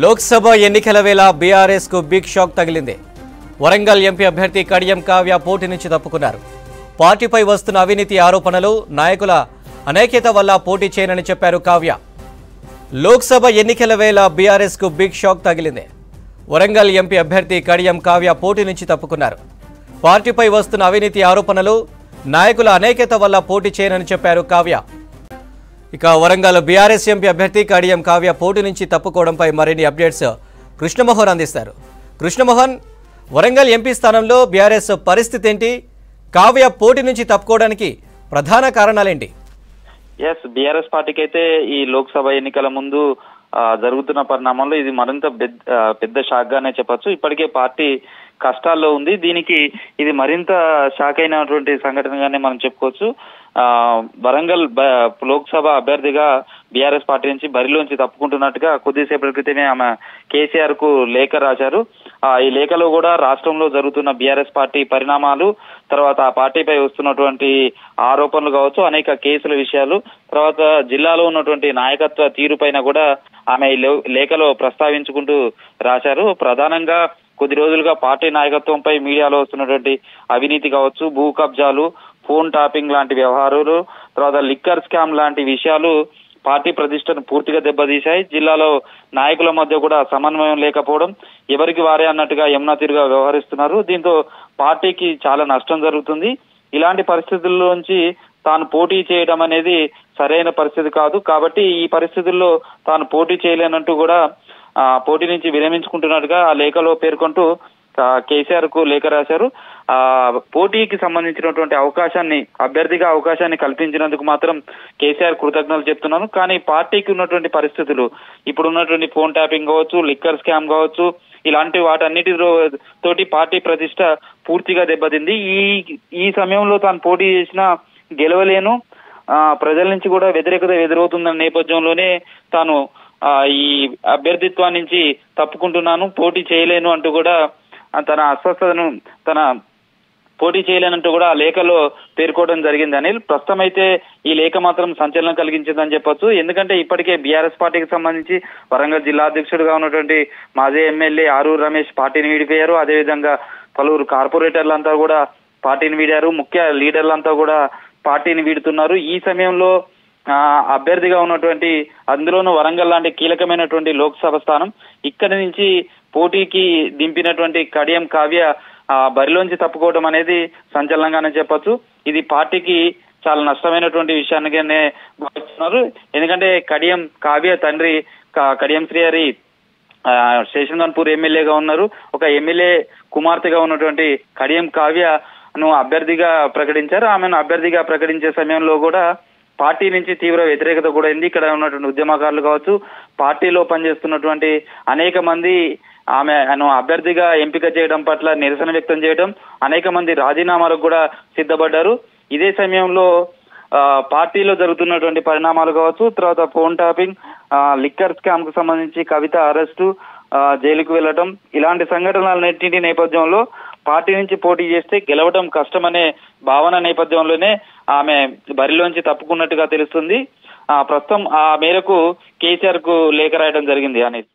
లోక్సభ ఎన్నికల వేళ బీఆర్ఎస్ కు బిగ్ షాక్ తగిలింది. వరంగల్ ఎంపీ అభ్యర్థి కడియం కావ్య పోటీ నుంచి తప్పుకున్నారు. పార్టీపై వస్తున్న అవినీతి ఆరోపణలు, నాయకుల అనేకత వల్ల పోటీ చేయనని చెప్పారు కావ్య. లోక్సభ ఎన్నికల వేళ బీఆర్ఎస్ కు బిగ్ షాక్ తగిలింది. వరంగల్ ఎంపీ అభ్యర్థి కడియం కావ్య పోటీ నుంచి తప్పుకున్నారు. పార్టీపై వస్తున్న అవినీతి ఆరోపణలు, నాయకుల అనేకత వల్ల పోటీ చేయనని చెప్పారు కావ్య. ఇక వరంగల్ బీఆర్ఎస్ ఎంపీ అభ్యర్థి కడియం కావ్య పోటీ నుంచి తప్పుకోవడంపై మరిన్ని అప్డేట్స్ కృష్ణమోహన్ అందిస్తారు. కృష్ణమోహన్, వరంగల్ ఎంపీ స్థానంలో బీఆర్ఎస్ పరిస్థితి ఏంటి? కావ్య పోటీ నుంచి తప్పుకోవడానికి ప్రధాన కారణాలేంటి? బీఆర్ఎస్ పార్టీకి అయితే ఈ లోక్సభ ఎన్నికల ముందు జరుగుతున్న పరిణామంలో ఇది మరింత పెద్ద షాక్ గానే చెప్పొచ్చు. ఇప్పటికే పార్టీ కష్టాల్లో ఉంది. దీనికి ఇది మరింత షాక్ అయినటువంటి సంఘటనగానే మనం చెప్పుకోవచ్చు. వరంగల్ లోక్సభ అభ్యర్థిగా బీఆర్ఎస్ పార్టీ నుంచి బరిలోంచి తప్పుకుంటున్నట్టుగా కొద్దిసేపటి క్రితమే ఆమె కేసీఆర్ కు లేఖ రాశారు. ఈ లేఖలో కూడా రాష్ట్రంలో జరుగుతున్న బీఆర్ఎస్ పార్టీ పరిణామాలు, తర్వాత ఆ పార్టీపై వస్తున్నటువంటి ఆరోపణలు కావచ్చు, అనేక కేసుల విషయాలు, తర్వాత జిల్లాలో ఉన్నటువంటి నాయకత్వ తీరుపైన కూడా ఆమె లేఖలో ప్రస్తావించుకుంటూ రాశారు. ప్రధానంగా కొద్ది రోజులుగా పార్టీ నాయకత్వంపై మీడియాలో వస్తున్నటువంటి అవినీతి కావచ్చు, భూ కబ్జాలు, ఫోన్ టాపింగ్ లాంటి వ్యవహారాలు, తర్వాత లిక్కర్ స్కామ్ లాంటి విషయాలు పార్టీ ప్రతిష్టను పూర్తిగా దెబ్బతీశాయి. జిల్లాలో నాయకుల మధ్య కూడా సమన్వయం లేకపోవడం, ఎవరికి వారే అన్నట్టుగా యమునా తీరుగా వ్యవహరిస్తున్నారు. దీంతో పార్టీకి చాలా నష్టం జరుగుతుంది. ఇలాంటి పరిస్థితుల్లోంచి తాను పోటీ చేయడం అనేది సరైన పరిస్థితి కాదు. కాబట్టి ఈ పరిస్థితుల్లో తాను పోటీ చేయలేనంటూ కూడా పోటీ నుంచి విరమించుకుంటున్నట్టుగా ఆ లేఖలో పేర్కొంటూ కేసీఆర్ కు లేఖ రాశారు. పోటీకి సంబంధించినటువంటి అభ్యర్థిగా అవకాశాన్ని కల్పించినందుకు మాత్రం కేసీఆర్ కృతజ్ఞతలు చెప్తున్నాను. కానీ పార్టీకి ఉన్నటువంటి పరిస్థితులు, ఇప్పుడు ఉన్నటువంటి ఫోన్ ట్యాపింగ్ కావచ్చు, లిక్కర్ స్కామ్ కావచ్చు, ఇలాంటి వాటన్నిటితోటి పార్టీ ప్రతిష్ట పూర్తిగా దెబ్బతింది. ఈ సమయంలో తాను పోటీ చేసినా గెలవలేను, ప్రజల నుంచి కూడా వ్యతిరేకత ఎదురవుతుందన్న నేపథ్యంలోనే తాను ఈ అభ్యర్థిత్వం నుంచి తప్పుకుంటున్నాను, పోటీ చేయలేను అంటూ కూడా తన అస్వస్థతను పోటీ చేయలేనంటూ కూడా ఆ లేఖలో పేర్కోవడం జరిగింది. అనిల్, ప్రస్తుతం అయితే ఈ లేఖ మాత్రం సంచలనం కలిగించిందని చెప్పొచ్చు. ఎందుకంటే ఇప్పటికే బీఆర్ఎస్ పార్టీకి సంబంధించి వరంగల్ జిల్లా అధ్యక్షుడిగా ఉన్నటువంటి మాజీ ఎమ్మెల్యే ఆరూరు రమేష్ పార్టీని వీడిపోయారు. అదేవిధంగా పలువురు కార్పొరేటర్లంతా కూడా పార్టీని వీడారు. ముఖ్య లీడర్లంతా కూడా పార్టీని వీడుతున్నారు. ఈ సమయంలో అభ్యర్థిగా ఉన్నటువంటి, అందులోనూ వరంగల్ లాంటి కీలకమైనటువంటి లోక్సభ స్థానం, ఇక్కడి నుంచి పోటీకి దింపినటువంటి కడియం కావ్య బరిలోంచి తప్పుకోవడం అనేది సంచలనంగానే చెప్పొచ్చు. ఇది పార్టీకి చాలా నష్టమైనటువంటి విషయాన్నిగానే భావిస్తున్నారు. ఎందుకంటే కడియం కావ్య తండ్రి కడియం శ్రీహరి శేషంగన్పూర్ ఎమ్మెల్యేగా ఉన్నారు. ఒక ఎమ్మెల్యే కుమార్తెగా ఉన్నటువంటి కడియం కావ్యను అభ్యర్థిగా ప్రకటించారు. ఆమెను అభ్యర్థిగా ప్రకటించే సమయంలో కూడా పార్టీ నుంచి తీవ్ర వ్యతిరేకత కూడా ఉంది. ఇక్కడ ఉన్నటువంటి ఉద్యమకారులు కావచ్చు, పార్టీలో పనిచేస్తున్నటువంటి అనేక మంది ఆమెను అభ్యర్థిగా ఎంపిక చేయడం పట్ల నిరసన వ్యక్తం చేయడం, అనేక మంది రాజీనామాలకు కూడా సిద్ధపడ్డారు. ఇదే సమయంలో పార్టీలో జరుగుతున్నటువంటి పరిణామాలు కావచ్చు, తర్వాత ఫోన్ టాపింగ్, లిక్కర్ స్కామ్ కు సంబంధించి కవిత అరెస్టు, జైలుకు వెళ్లడం, ఇలాంటి సంఘటనలన్నింటి నేపథ్యంలో పార్టీ నుంచి పోటీ చేస్తే గెలవడం కష్టమనే భావన నేపథ్యంలోనే ఆమె బరిలోంచి తప్పుకున్నట్టుగా తెలుస్తుంది. ప్రస్తుతం ఆ మేరకు కేసీఆర్ కు లేఖ రాయడం జరిగింది. అనేది